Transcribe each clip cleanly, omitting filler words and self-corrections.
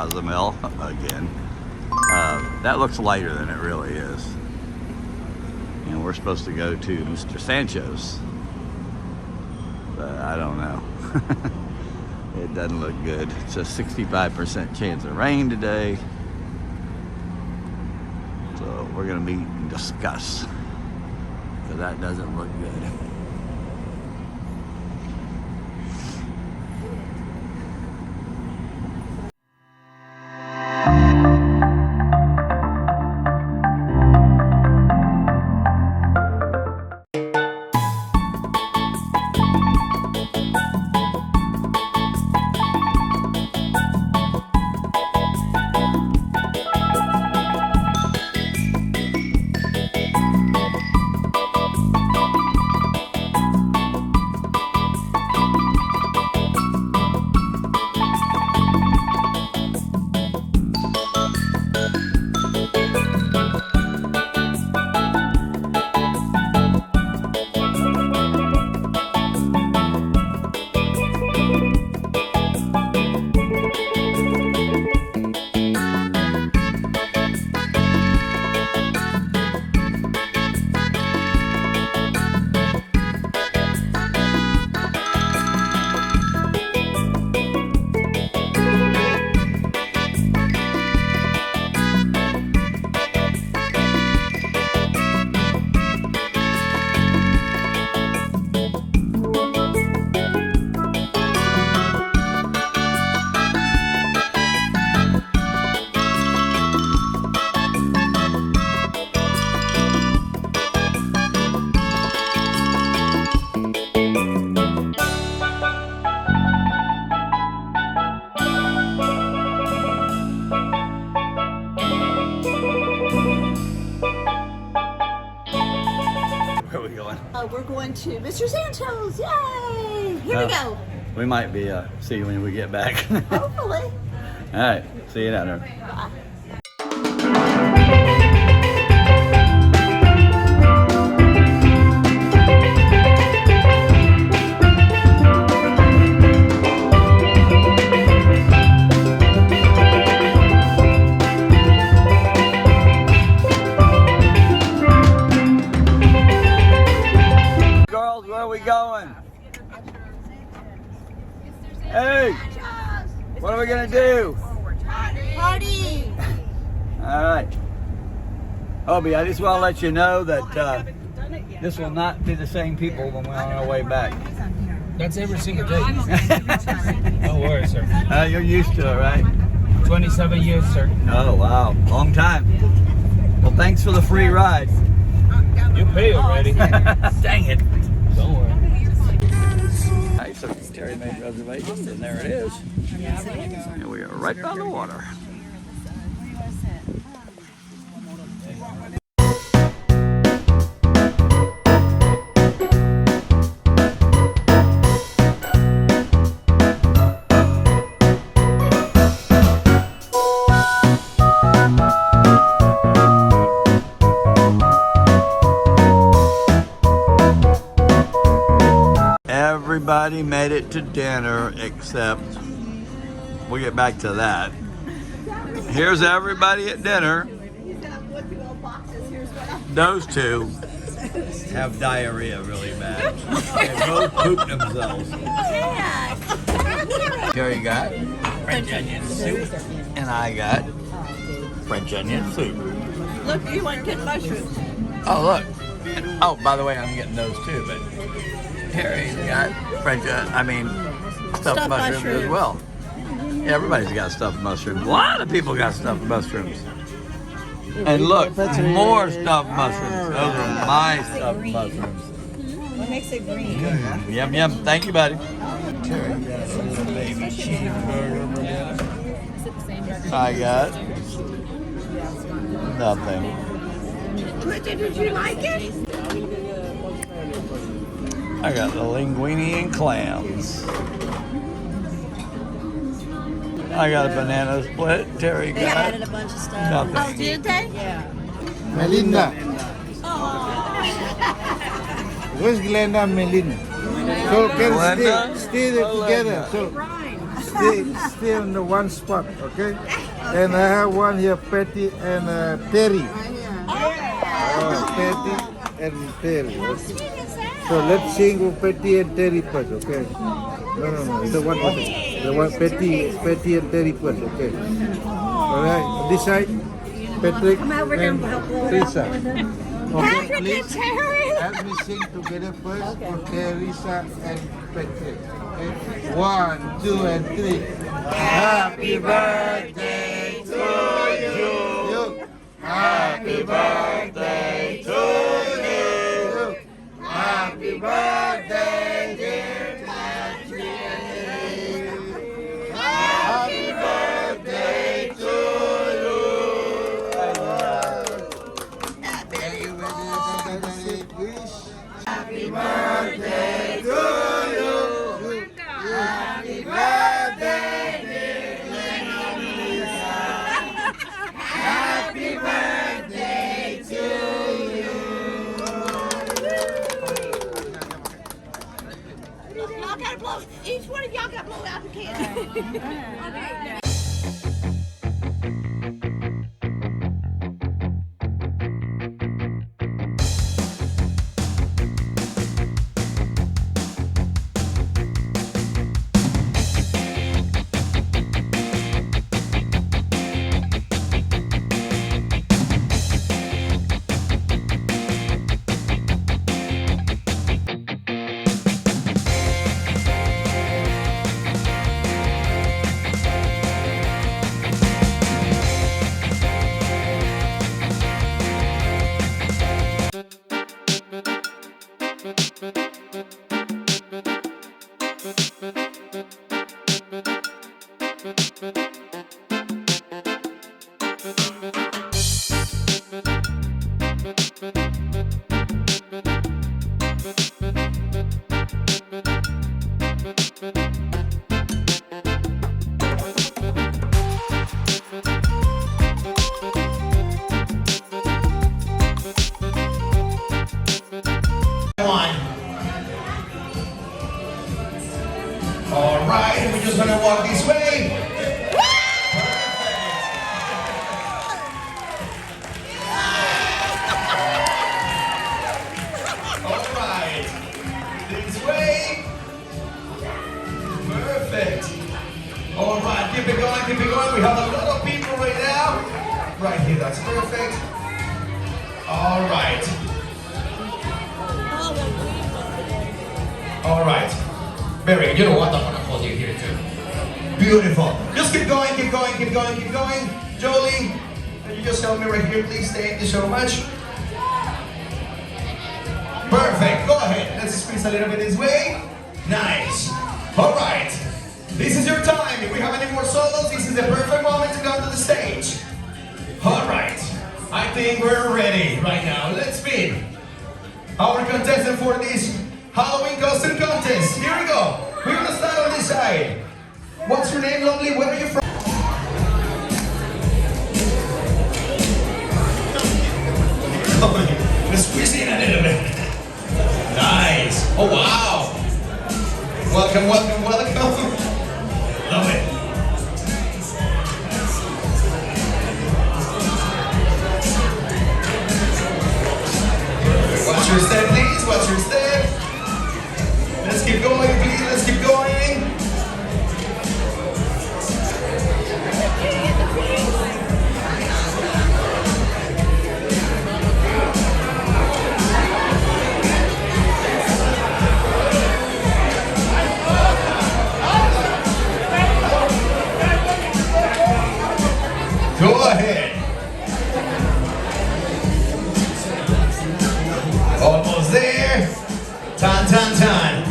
Cozumel again. That looks lighter than it really is. And we're supposed to go to Mr. Sancho's, but I don't know. It doesn't look good. It's a 65% chance of rain today. So we're gonna meet and discuss, because that doesn't look good. Where are we going? We're going to Mr. Sancho's. Yay! Here we go. We might be see you when we get back. Hopefully. All right, see you down there. Bye. Girls, where are we going? Hey, what are we gonna do? Party! All right. Obi, I just want to let you know that this will not be the same people when we're on our way back. That's every single day. No worries, sir. You're used to it, right? 27 years, sir. Oh, wow. Long time. Well, thanks for the free ride. You pay already. Dang it. Don't worry. All right, so Terry made reservations, and there it is. And we are right by the water. Everybody made it to dinner except, we'll get back to that. Here's everybody at dinner. Those two have diarrhea really bad. They both pooped themselves. Here you got French onion soup, and I got French onion soup. Look, you want good mushrooms. Oh, look. Oh, by the way, I'm getting those too, but Terry's got stuffed mushrooms as well. Yeah, everybody's got stuffed mushrooms. A lot of people got stuffed mushrooms. And look, more stuffed mushrooms. Those are my stuffed mushrooms. What makes it green? Yum, yum. Thank you, buddy. Terry got a little baby cheeseburger for dinner. I got nothing. Did you like it? I got the linguine and clams. I got a banana split. Terry They got added a bunch of stuff. nothing. Oh, did they? Yeah. Melinda. Where's Glenda and Melinda? So can Glenda? stay there together. So stay on the one spot, okay? And I have one here, Patty and Terry. Patty and Terry. Okay. So let's sing with Patty and Terry first, okay? No. The one, Patty and Terry first, okay? All right. On this side, Patrick and Teresa. Okay, please help me sing together first for Teresa and Patrick. Okay? 1, 2, and 3. Happy birthday to you. Happy birthday to you. Happy birthday, dear Patrick. Happy birthday to you. Thank you very much. Happy birthday to you. Happy birthday, dear Lisa. Happy birthday to you. Y'all gotta blow. Each one of y'all gotta blow out the candle. Okay. All right, we're just gonna walk this way. All right, this way. Perfect. All right, keep it going, keep it going. We have a lot of people right now. Right here, that's perfect. All right. All right. Barry, you know what? I'm gonna hold you here too. Beautiful. Just keep going, keep going, keep going, keep going. Jolie, can you just help me right here, please? Thank you so much. Perfect. Go ahead. Let's squeeze a little bit this way. Nice. All right. This is your time. If we have any more solos, this is the perfect moment to come to the stage. All right. I think we're ready right now. Let's spin. Our contestant for this Halloween costume contest. Here we go. We're gonna start on this side. What's your name, lovely? Where are you from? Let's squeeze in a little bit. Nice. Oh wow. Welcome, welcome, welcome. Love it. Watch your step, please. Watch your step. Let's keep going, please. Let's keep going. Go ahead. Almost there. Tan, tan, tan.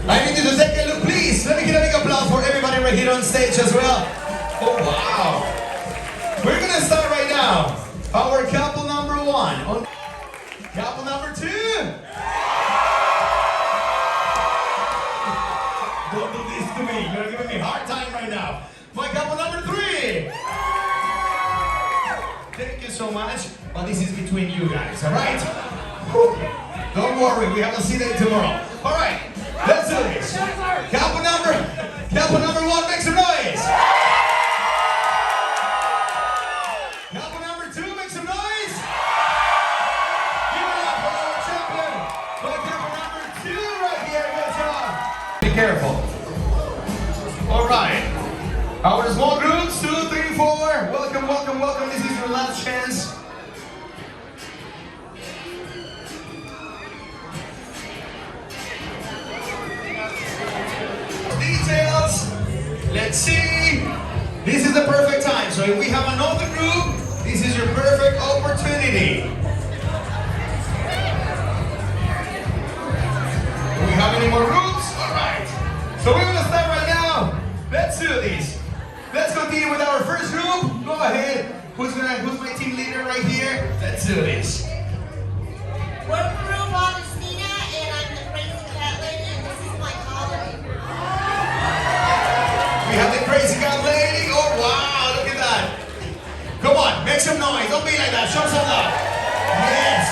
I need you to take a look, please. Let me get a big applause for everybody right here on stage as well. Oh, wow. We're going to start right now. Our couple number one. On couple number two. Don't do this to me. You're giving me a hard time right now. My couple number three. Thank you so much. But this is between you guys, all right? Don't worry, we have a C-Day tomorrow. All right, let's do this. Couple number be careful. All right. Our small groups, 2, 3, 4. Welcome, welcome, welcome. This is your last chance. Details. Let's see. This is the perfect time. So if we have another group, this is your perfect opportunity. Do we have any more groups? All right. So we're gonna start right now. Let's do this. Let's continue with our first group. Go ahead. Who's my team leader right here? Let's do this. We're group Augustina, and I'm the crazy cat lady, and this is my collar. We have the crazy cat lady. Oh wow, look at that. Come on, make some noise. Don't be like that. Show some love. Yes.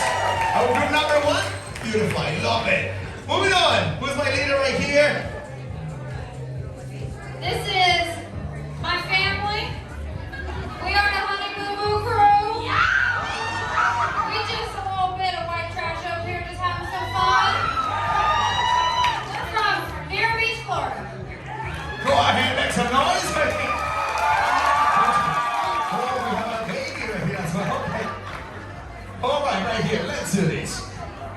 Our group number 1. Beautiful. I love it. Moving on. Who's my leader right here? This is my family. We are the Honey Boo Boo crew. We just a little bit of white trash up here, just having some fun. We're from Vero Beach, Florida. Go ahead, make some noise. Oh, we have a baby right here as well. Okay. All right here. Let's do this.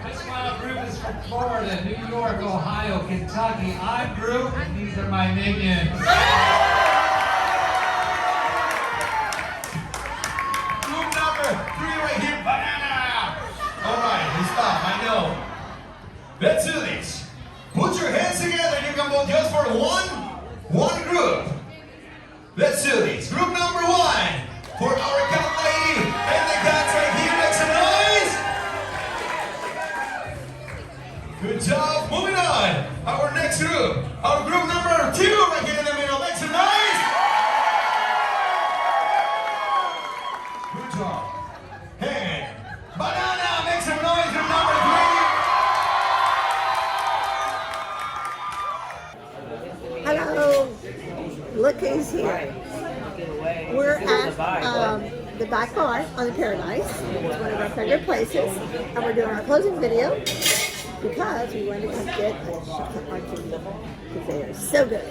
This wild group is from Florida, New York, Ohio, Kentucky. I'm Drew, and these are my minions. Group number 3 right here, banana. All right, we stop. I know. Let's do this. Put your hands together. You can vote just for one group. Let's do this. Group number 1 for our cat lady and the cats right here. Make some noise. Good job. Moving on. Our next group. Our group number 2 right here in the middle. Make some noise. Good job. Hey, banana. Make some noise. Group number 3. Hello, look who's here. We're at the back bar on the Paradise. It's one of our favorite places, and we're doing our closing video because we wanted to come get because they are so good.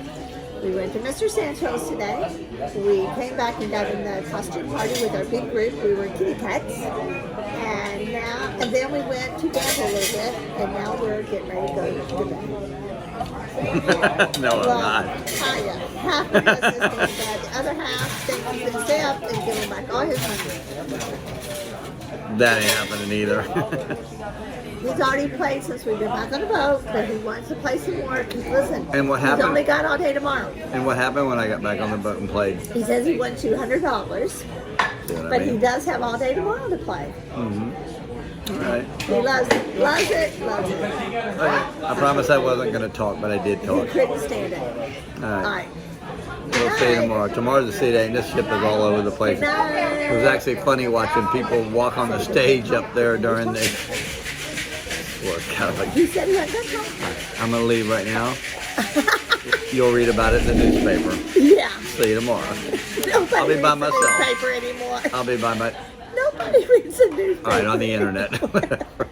We went to Mr. Sancho's today. We came back and got in the costume party with our big group. We were kitty cats, and then we went to gamble a little bit, and now we're getting ready to go to bed. No, I'm not. Half of us is going to bed. The other half thinks he's going to stay up and give him back all his money. That ain't happening either. He's already played since we've been back on the boat, but he wants to play some more. Because listen, And what he's happened? only got all day tomorrow. And what happened when I got back on the boat and played? He says he won $200, See what I but he mean? does have all day tomorrow to play. All right. He loves it, loves it, loves it. Okay. I promised I wasn't going to talk, but I did He talk. couldn't stand it. All All right. right. We'll see you tomorrow. Tomorrow's the sea day, and this ship is all over the place. Good night. It was actually funny watching people walk on the stage up there during the workout. Like, He said he had good time. I'm going to leave right now. You'll read about it in the newspaper. Yeah. See you tomorrow. Nobody I'll be by reads the myself. newspaper anymore. I'll be by my... Nobody reads the newspaper. All right, on the internet. Whatever.